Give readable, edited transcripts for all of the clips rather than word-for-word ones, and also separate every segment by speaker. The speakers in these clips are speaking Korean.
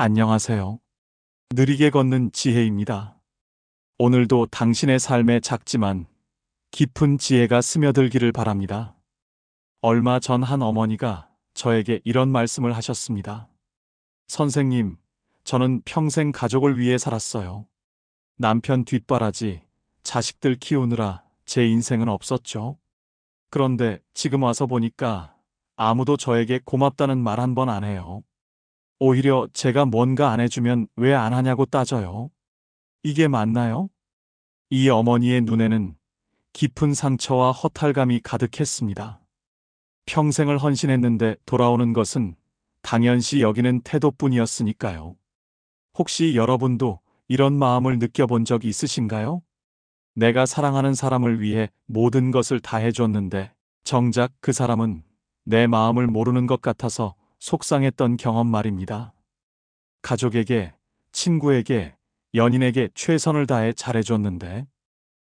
Speaker 1: 안녕하세요. 느리게 걷는 지혜입니다. 오늘도 당신의 삶에 작지만 깊은 지혜가 스며들기를 바랍니다. 얼마 전 한 어머니가 저에게 이런 말씀을 하셨습니다. 선생님, 저는 평생 가족을 위해 살았어요. 남편 뒷바라지, 자식들 키우느라 제 인생은 없었죠. 그런데 지금 와서 보니까 아무도 저에게 고맙다는 말 한 번 안 해요. 오히려 제가 뭔가 안 해주면 왜 안 하냐고 따져요. 이게 맞나요? 이 어머니의 눈에는 깊은 상처와 허탈감이 가득했습니다. 평생을 헌신했는데 돌아오는 것은 당연시 여기는 태도뿐이었으니까요. 혹시 여러분도 이런 마음을 느껴본 적 있으신가요? 내가 사랑하는 사람을 위해 모든 것을 다 해줬는데 정작 그 사람은 내 마음을 모르는 것 같아서 속상했던 경험 말입니다. 가족에게, 친구에게, 연인에게 최선을 다해 잘해줬는데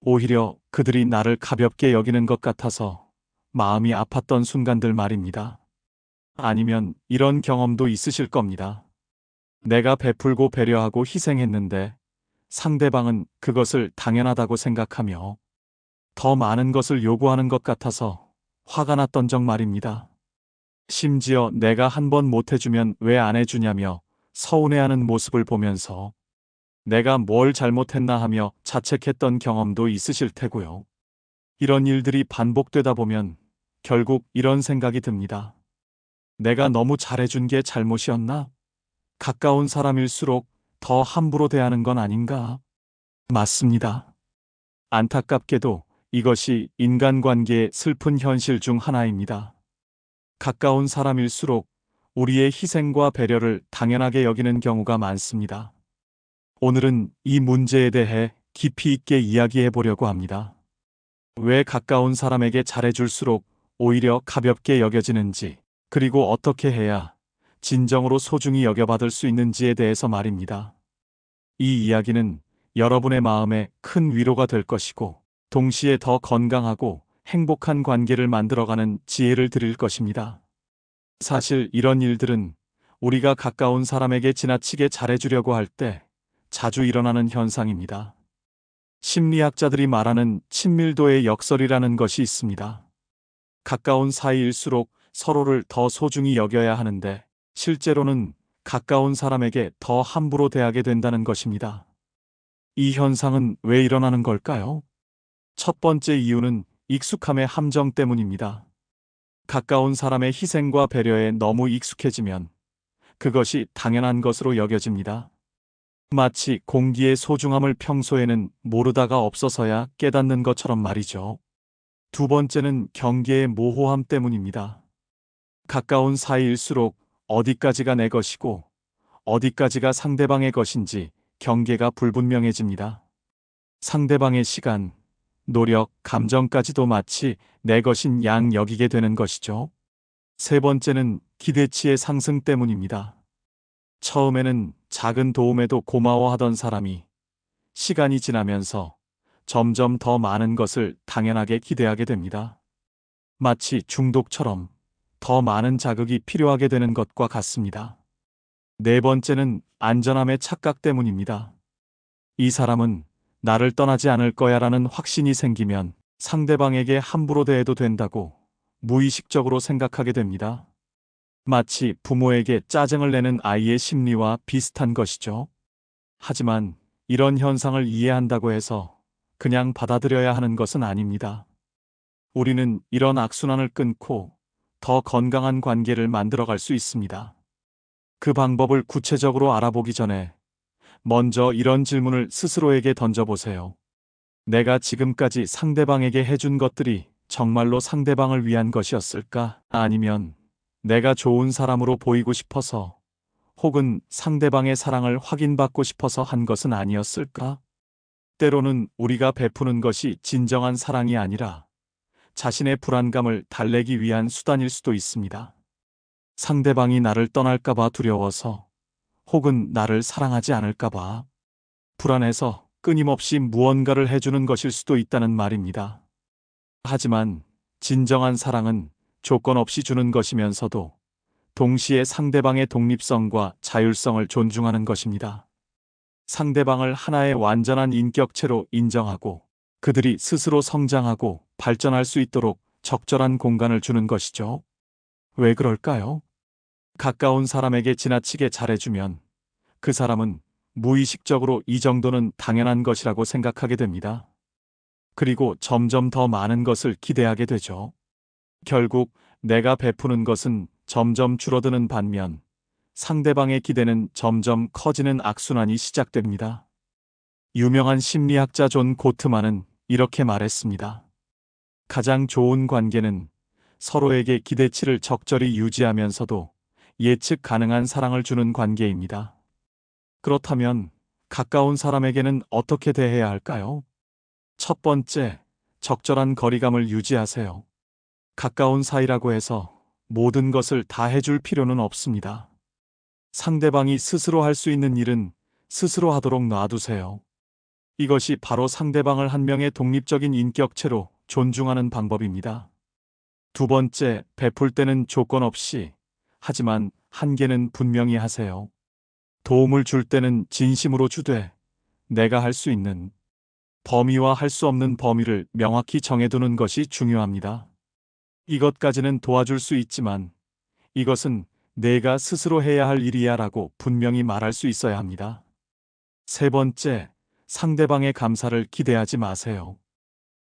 Speaker 1: 오히려 그들이 나를 가볍게 여기는 것 같아서 마음이 아팠던 순간들 말입니다. 아니면 이런 경험도 있으실 겁니다. 내가 베풀고 배려하고 희생했는데 상대방은 그것을 당연하다고 생각하며 더 많은 것을 요구하는 것 같아서 화가 났던 적 말입니다. 심지어 내가 한 번 못해주면 왜 안 해주냐며 서운해하는 모습을 보면서 내가 뭘 잘못했나 하며 자책했던 경험도 있으실 테고요. 이런 일들이 반복되다 보면 결국 이런 생각이 듭니다. 내가 너무 잘해준 게 잘못이었나? 가까운 사람일수록 더 함부로 대하는 건 아닌가? 맞습니다. 안타깝게도 이것이 인간관계의 슬픈 현실 중 하나입니다. 가까운 사람일수록 우리의 희생과 배려를 당연하게 여기는 경우가 많습니다. 오늘은 이 문제에 대해 깊이 있게 이야기해 보려고 합니다. 왜 가까운 사람에게 잘해줄수록 오히려 가볍게 여겨지는지, 그리고 어떻게 해야 진정으로 소중히 여겨받을 수 있는지에 대해서 말입니다. 이 이야기는 여러분의 마음에 큰 위로가 될 것이고, 동시에 더 건강하고 행복한 관계를 만들어가는 지혜를 드릴 것입니다. 사실 이런 일들은 우리가 가까운 사람에게 지나치게 잘해주려고 할 때 자주 일어나는 현상입니다. 심리학자들이 말하는 친밀도의 역설이라는 것이 있습니다. 가까운 사이일수록 서로를 더 소중히 여겨야 하는데 실제로는 가까운 사람에게 더 함부로 대하게 된다는 것입니다. 이 현상은 왜 일어나는 걸까요? 첫 번째 이유는 익숙함의 함정 때문입니다. 가까운 사람의 희생과 배려에 너무 익숙해지면 그것이 당연한 것으로 여겨집니다. 마치 공기의 소중함을 평소에는 모르다가 없어서야 깨닫는 것처럼 말이죠. 두 번째는 경계의 모호함 때문입니다. 가까운 사이일수록 어디까지가 내 것이고 어디까지가 상대방의 것인지 경계가 불분명해집니다. 상대방의 시간, 노력, 감정까지도 마치 내 것인 양 여기게 되는 것이죠. 세 번째는 기대치의 상승 때문입니다. 처음에는 작은 도움에도 고마워하던 사람이 시간이 지나면서 점점 더 많은 것을 당연하게 기대하게 됩니다. 마치 중독처럼 더 많은 자극이 필요하게 되는 것과 같습니다. 네 번째는 안전함의 착각 때문입니다. 이 사람은 나를 떠나지 않을 거야라는 확신이 생기면 상대방에게 함부로 대해도 된다고 무의식적으로 생각하게 됩니다. 마치 부모에게 짜증을 내는 아이의 심리와 비슷한 것이죠. 하지만 이런 현상을 이해한다고 해서 그냥 받아들여야 하는 것은 아닙니다. 우리는 이런 악순환을 끊고 더 건강한 관계를 만들어갈 수 있습니다. 그 방법을 구체적으로 알아보기 전에 먼저 이런 질문을 스스로에게 던져보세요. 내가 지금까지 상대방에게 해준 것들이 정말로 상대방을 위한 것이었을까? 아니면 내가 좋은 사람으로 보이고 싶어서 혹은 상대방의 사랑을 확인받고 싶어서 한 것은 아니었을까? 때로는 우리가 베푸는 것이 진정한 사랑이 아니라 자신의 불안감을 달래기 위한 수단일 수도 있습니다. 상대방이 나를 떠날까봐 두려워서 혹은 나를 사랑하지 않을까봐 불안해서 끊임없이 무언가를 해주는 것일 수도 있다는 말입니다. 하지만 진정한 사랑은 조건 없이 주는 것이면서도 동시에 상대방의 독립성과 자율성을 존중하는 것입니다. 상대방을 하나의 완전한 인격체로 인정하고 그들이 스스로 성장하고 발전할 수 있도록 적절한 공간을 주는 것이죠. 왜 그럴까요? 가까운 사람에게 지나치게 잘해주면 그 사람은 무의식적으로 이 정도는 당연한 것이라고 생각하게 됩니다. 그리고 점점 더 많은 것을 기대하게 되죠. 결국 내가 베푸는 것은 점점 줄어드는 반면 상대방의 기대는 점점 커지는 악순환이 시작됩니다. 유명한 심리학자 존 고트만은 이렇게 말했습니다. 가장 좋은 관계는 서로에게 기대치를 적절히 유지하면서도 예측 가능한 사랑을 주는 관계입니다. 그렇다면 가까운 사람에게는 어떻게 대해야 할까요? 첫 번째, 적절한 거리감을 유지하세요. 가까운 사이라고 해서 모든 것을 다 해줄 필요는 없습니다. 상대방이 스스로 할 수 있는 일은 스스로 하도록 놔두세요. 이것이 바로 상대방을 한 명의 독립적인 인격체로 존중하는 방법입니다. 두 번째, 베풀 때는 조건 없이, 하지만 한계는 분명히 하세요. 도움을 줄 때는 진심으로 주되, 내가 할 수 있는 범위와 할 수 없는 범위를 명확히 정해두는 것이 중요합니다. 이것까지는 도와줄 수 있지만, 이것은 내가 스스로 해야 할 일이야 라고 분명히 말할 수 있어야 합니다. 세 번째, 상대방의 감사를 기대하지 마세요.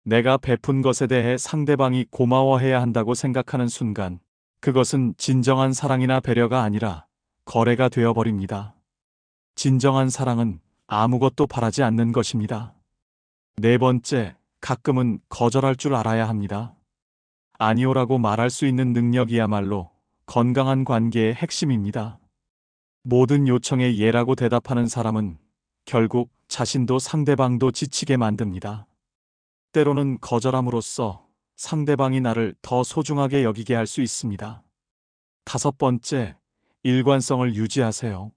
Speaker 1: 내가 베푼 것에 대해 상대방이 고마워해야 한다고 생각하는 순간, 그것은 진정한 사랑이나 배려가 아니라 거래가 되어버립니다. 진정한 사랑은 아무것도 바라지 않는 것입니다. 네 번째, 가끔은 거절할 줄 알아야 합니다. 아니오라고 말할 수 있는 능력이야말로 건강한 관계의 핵심입니다. 모든 요청에 예라고 대답하는 사람은 결국 자신도 상대방도 지치게 만듭니다. 때로는 거절함으로써 상대방이 나를 더 소중하게 여기게 할 수 있습니다. 다섯 번째, 일관성을 유지하세요.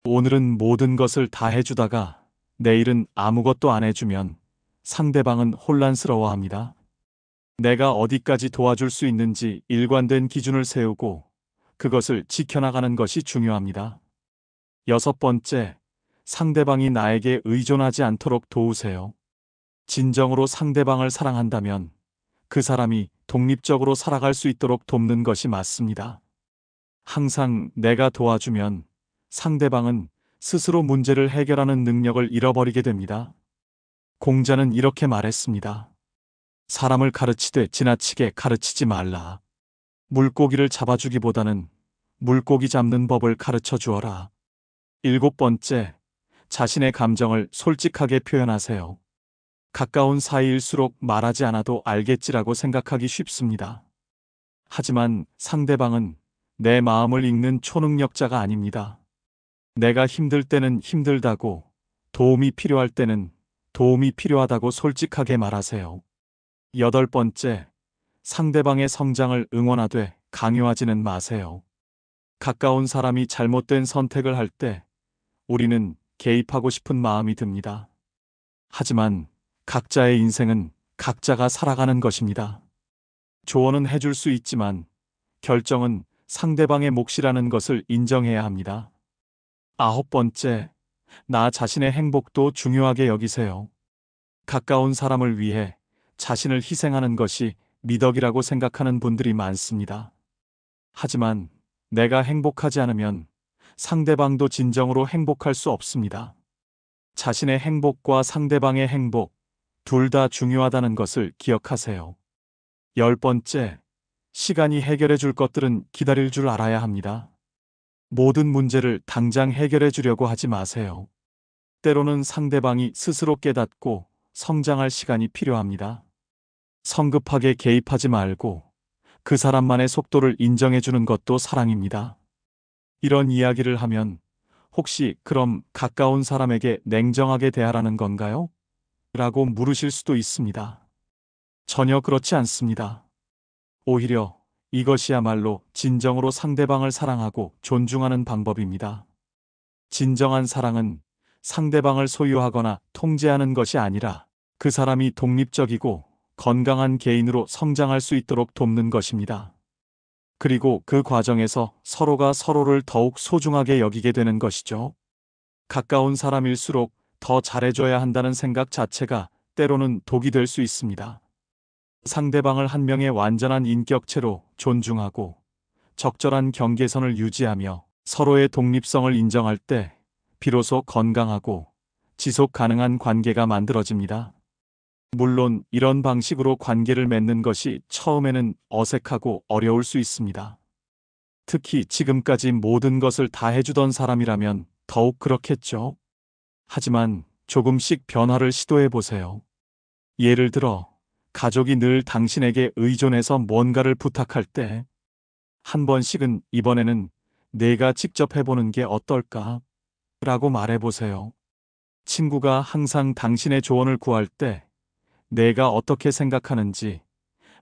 Speaker 1: 오늘은 모든 것을 다 해주다가 내일은 아무것도 안 해주면 상대방은 혼란스러워합니다. 내가 어디까지 도와줄 수 있는지 일관된 기준을 세우고 그것을 지켜나가는 것이 중요합니다. 여섯 번째, 상대방이 나에게 의존하지 않도록 도우세요. 진정으로 상대방을 사랑한다면 그 사람이 독립적으로 살아갈 수 있도록 돕는 것이 맞습니다. 항상 내가 도와주면 상대방은 스스로 문제를 해결하는 능력을 잃어버리게 됩니다. 공자는 이렇게 말했습니다. 사람을 가르치되 지나치게 가르치지 말라. 물고기를 잡아주기보다는 물고기 잡는 법을 가르쳐 주어라. 일곱 번째, 자신의 감정을 솔직하게 표현하세요. 가까운 사이일수록 말하지 않아도 알겠지라고 생각하기 쉽습니다. 하지만 상대방은 내 마음을 읽는 초능력자가 아닙니다. 내가 힘들 때는 힘들다고, 도움이 필요할 때는 도움이 필요하다고 솔직하게 말하세요. 여덟 번째, 상대방의 성장을 응원하되 강요하지는 마세요. 가까운 사람이 잘못된 선택을 할 때 우리는 개입하고 싶은 마음이 듭니다. 하지만 각자의 인생은 각자가 살아가는 것입니다. 조언은 해줄 수 있지만 결정은 상대방의 몫이라는 것을 인정해야 합니다. 아홉 번째, 나 자신의 행복도 중요하게 여기세요. 가까운 사람을 위해 자신을 희생하는 것이 미덕이라고 생각하는 분들이 많습니다. 하지만 내가 행복하지 않으면 상대방도 진정으로 행복할 수 없습니다. 자신의 행복과 상대방의 행복, 둘 다 중요하다는 것을 기억하세요. 열 번째, 시간이 해결해 줄 것들은 기다릴 줄 알아야 합니다. 모든 문제를 당장 해결해 주려고 하지 마세요. 때로는 상대방이 스스로 깨닫고 성장할 시간이 필요합니다. 성급하게 개입하지 말고 그 사람만의 속도를 인정해 주는 것도 사랑입니다. 이런 이야기를 하면 혹시 그럼 가까운 사람에게 냉정하게 대하라는 건가요? 라고 물으실 수도 있습니다. 전혀 그렇지 않습니다. 오히려 이것이야말로 진정으로 상대방을 사랑하고 존중하는 방법입니다. 진정한 사랑은 상대방을 소유하거나 통제하는 것이 아니라 그 사람이 독립적이고 건강한 개인으로 성장할 수 있도록 돕는 것입니다. 그리고 그 과정에서 서로가 서로를 더욱 소중하게 여기게 되는 것이죠. 가까운 사람일수록 더 잘해줘야 한다는 생각 자체가 때로는 독이 될 수 있습니다. 상대방을 한 명의 완전한 인격체로 존중하고 적절한 경계선을 유지하며 서로의 독립성을 인정할 때 비로소 건강하고 지속 가능한 관계가 만들어집니다. 물론 이런 방식으로 관계를 맺는 것이 처음에는 어색하고 어려울 수 있습니다. 특히 지금까지 모든 것을 다 해주던 사람이라면 더욱 그렇겠죠. 하지만 조금씩 변화를 시도해 보세요. 예를 들어, 가족이 늘 당신에게 의존해서 뭔가를 부탁할 때, 한 번씩은 이번에는 내가 직접 해보는 게 어떨까? 라고 말해보세요. 친구가 항상 당신의 조언을 구할 때, 내가 어떻게 생각하는지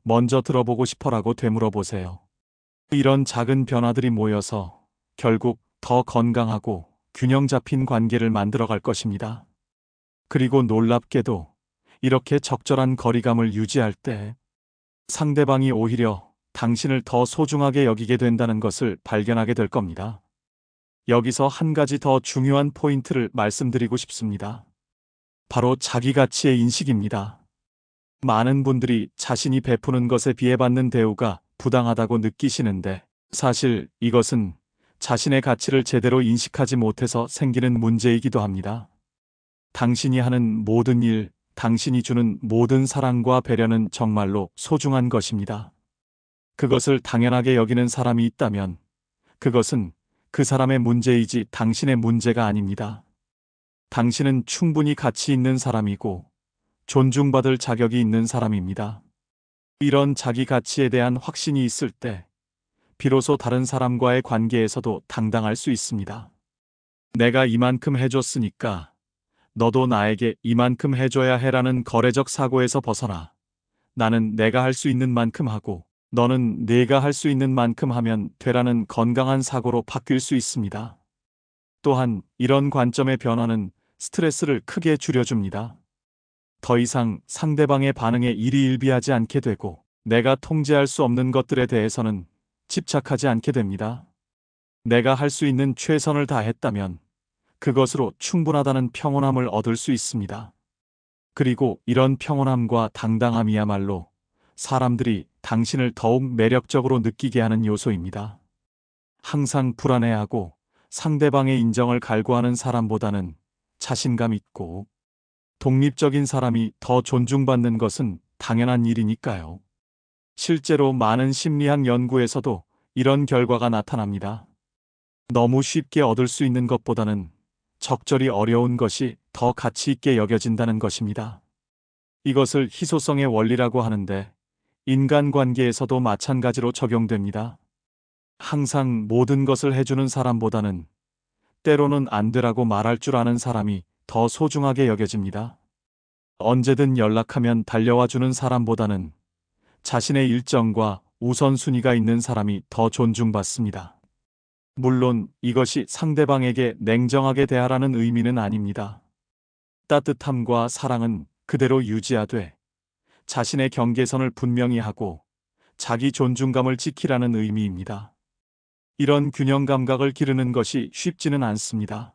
Speaker 1: 먼저 들어보고 싶어라고 되물어보세요. 이런 작은 변화들이 모여서 결국 더 건강하고 균형 잡힌 관계를 만들어갈 것입니다. 그리고 놀랍게도 이렇게 적절한 거리감을 유지할 때 상대방이 오히려 당신을 더 소중하게 여기게 된다는 것을 발견하게 될 겁니다. 여기서 한 가지 더 중요한 포인트를 말씀드리고 싶습니다. 바로 자기 가치의 인식입니다. 많은 분들이 자신이 베푸는 것에 비해 받는 대우가 부당하다고 느끼시는데 사실 이것은 자신의 가치를 제대로 인식하지 못해서 생기는 문제이기도 합니다. 당신이 하는 모든 일, 당신이 주는 모든 사랑과 배려는 정말로 소중한 것입니다. 그것을 당연하게 여기는 사람이 있다면 그것은 그 사람의 문제이지 당신의 문제가 아닙니다. 당신은 충분히 가치 있는 사람이고 존중받을 자격이 있는 사람입니다. 이런 자기 가치에 대한 확신이 있을 때 비로소 다른 사람과의 관계에서도 당당할 수 있습니다. 내가 이만큼 해줬으니까 너도 나에게 이만큼 해줘야 해라는 거래적 사고에서 벗어나 나는 내가 할 수 있는 만큼 하고 너는 내가 할 수 있는 만큼 하면 되라는 건강한 사고로 바뀔 수 있습니다. 또한 이런 관점의 변화는 스트레스를 크게 줄여줍니다. 더 이상 상대방의 반응에 일희일비하지 않게 되고 내가 통제할 수 없는 것들에 대해서는 집착하지 않게 됩니다. 내가 할 수 있는 최선을 다했다면 그것으로 충분하다는 평온함을 얻을 수 있습니다. 그리고 이런 평온함과 당당함이야말로 사람들이 당신을 더욱 매력적으로 느끼게 하는 요소입니다. 항상 불안해하고 상대방의 인정을 갈구하는 사람보다는 자신감 있고 독립적인 사람이 더 존중받는 것은 당연한 일이니까요. 실제로 많은 심리학 연구에서도 이런 결과가 나타납니다. 너무 쉽게 얻을 수 있는 것보다는 적절히 어려운 것이 더 가치 있게 여겨진다는 것입니다. 이것을 희소성의 원리라고 하는데 인간관계에서도 마찬가지로 적용됩니다. 항상 모든 것을 해주는 사람보다는 때로는 안 되라고 말할 줄 아는 사람이 더 소중하게 여겨집니다. 언제든 연락하면 달려와 주는 사람보다는 자신의 일정과 우선순위가 있는 사람이 더 존중받습니다. 물론 이것이 상대방에게 냉정하게 대하라는 의미는 아닙니다. 따뜻함과 사랑은 그대로 유지하되 자신의 경계선을 분명히 하고 자기 존중감을 지키라는 의미입니다. 이런 균형 감각을 기르는 것이 쉽지는 않습니다.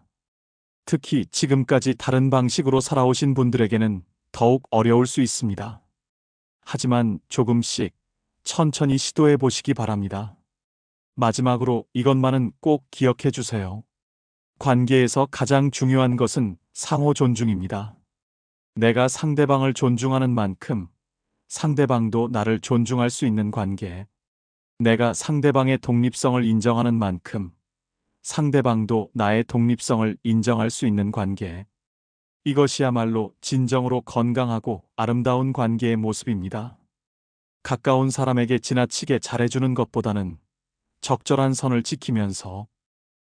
Speaker 1: 특히 지금까지 다른 방식으로 살아오신 분들에게는 더욱 어려울 수 있습니다. 하지만 조금씩 천천히 시도해 보시기 바랍니다. 마지막으로 이것만은 꼭 기억해 주세요. 관계에서 가장 중요한 것은 상호 존중입니다. 내가 상대방을 존중하는 만큼 상대방도 나를 존중할 수 있는 관계. 내가 상대방의 독립성을 인정하는 만큼 상대방도 나의 독립성을 인정할 수 있는 관계. 이것이야말로 진정으로 건강하고 아름다운 관계의 모습입니다. 가까운 사람에게 지나치게 잘해주는 것보다는 적절한 선을 지키면서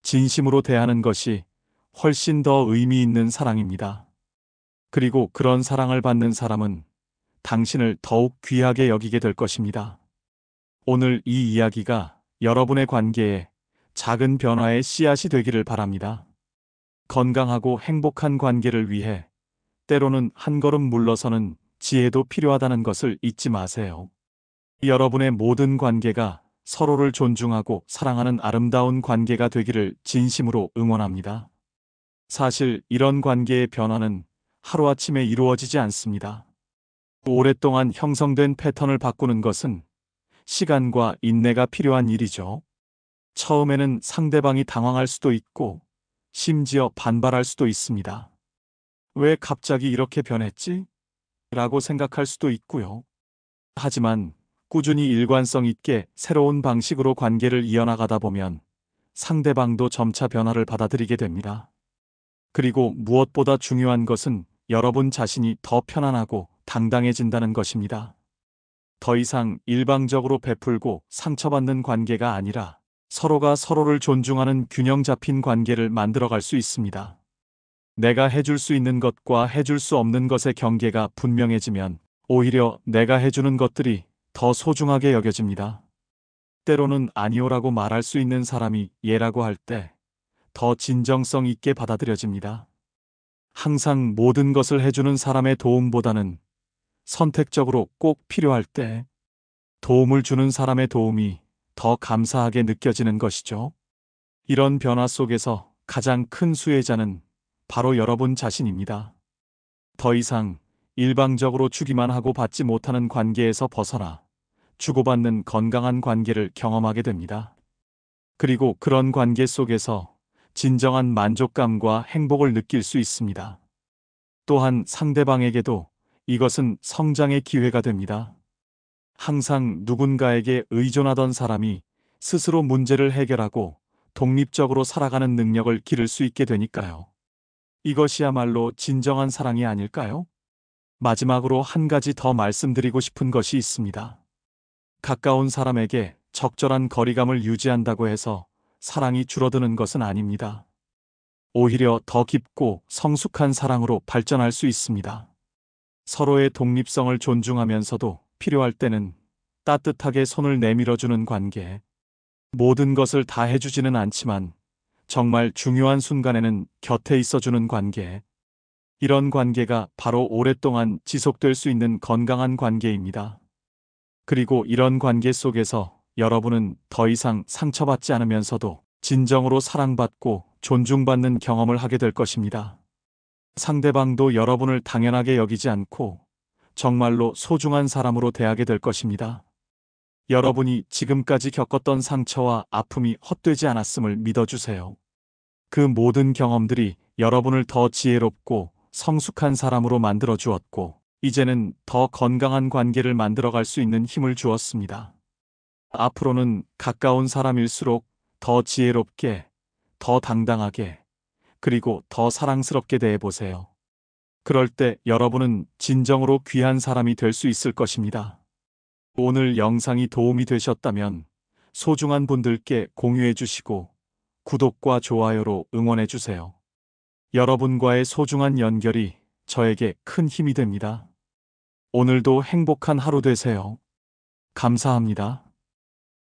Speaker 1: 진심으로 대하는 것이 훨씬 더 의미 있는 사랑입니다. 그리고 그런 사랑을 받는 사람은 당신을 더욱 귀하게 여기게 될 것입니다. 오늘 이 이야기가 여러분의 관계에 작은 변화의 씨앗이 되기를 바랍니다. 건강하고 행복한 관계를 위해 때로는 한 걸음 물러서는 지혜도 필요하다는 것을 잊지 마세요. 여러분의 모든 관계가 서로를 존중하고 사랑하는 아름다운 관계가 되기를 진심으로 응원합니다. 사실 이런 관계의 변화는 하루아침에 이루어지지 않습니다. 오랫동안 형성된 패턴을 바꾸는 것은 시간과 인내가 필요한 일이죠. 처음에는 상대방이 당황할 수도 있고 심지어 반발할 수도 있습니다. 왜 갑자기 이렇게 변했지? 라고 생각할 수도 있고요. 하지만 꾸준히 일관성 있게 새로운 방식으로 관계를 이어나가다 보면 상대방도 점차 변화를 받아들이게 됩니다. 그리고 무엇보다 중요한 것은 여러분 자신이 더 편안하고 당당해진다는 것입니다. 더 이상 일방적으로 베풀고 상처받는 관계가 아니라 서로가 서로를 존중하는 균형 잡힌 관계를 만들어갈 수 있습니다. 내가 해줄 수 있는 것과 해줄 수 없는 것의 경계가 분명해지면 오히려 내가 해주는 것들이 더 소중하게 여겨집니다. 때로는 아니오라고 말할 수 있는 사람이 예라고 할 때 더 진정성 있게 받아들여집니다. 항상 모든 것을 해주는 사람의 도움보다는 선택적으로 꼭 필요할 때 도움을 주는 사람의 도움이 더 감사하게 느껴지는 것이죠. 이런 변화 속에서 가장 큰 수혜자는 바로 여러분 자신입니다. 더 이상 일방적으로 주기만 하고 받지 못하는 관계에서 벗어나 주고받는 건강한 관계를 경험하게 됩니다. 그리고 그런 관계 속에서 진정한 만족감과 행복을 느낄 수 있습니다. 또한 상대방에게도 이것은 성장의 기회가 됩니다. 항상 누군가에게 의존하던 사람이 스스로 문제를 해결하고 독립적으로 살아가는 능력을 기를 수 있게 되니까요. 이것이야말로 진정한 사랑이 아닐까요? 마지막으로 한 가지 더 말씀드리고 싶은 것이 있습니다. 가까운 사람에게 적절한 거리감을 유지한다고 해서 사랑이 줄어드는 것은 아닙니다. 오히려 더 깊고 성숙한 사랑으로 발전할 수 있습니다. 서로의 독립성을 존중하면서도 필요할 때는 따뜻하게 손을 내밀어주는 관계. 모든 것을 다 해주지는 않지만 정말 중요한 순간에는 곁에 있어주는 관계. 이런 관계가 바로 오랫동안 지속될 수 있는 건강한 관계입니다. 그리고 이런 관계 속에서 여러분은 더 이상 상처받지 않으면서도 진정으로 사랑받고 존중받는 경험을 하게 될 것입니다. 상대방도 여러분을 당연하게 여기지 않고 정말로 소중한 사람으로 대하게 될 것입니다. 여러분이 지금까지 겪었던 상처와 아픔이 헛되지 않았음을 믿어주세요. 그 모든 경험들이 여러분을 더 지혜롭고 성숙한 사람으로 만들어 주었고, 이제는 더 건강한 관계를 만들어갈 수 있는 힘을 주었습니다. 앞으로는 가까운 사람일수록 더 지혜롭게, 더 당당하게, 그리고 더 사랑스럽게 대해보세요. 그럴 때 여러분은 진정으로 귀한 사람이 될 수 있을 것입니다. 오늘 영상이 도움이 되셨다면 소중한 분들께 공유해 주시고 구독과 좋아요로 응원해 주세요. 여러분과의 소중한 연결이 저에게 큰 힘이 됩니다. 오늘도 행복한 하루 되세요. 감사합니다.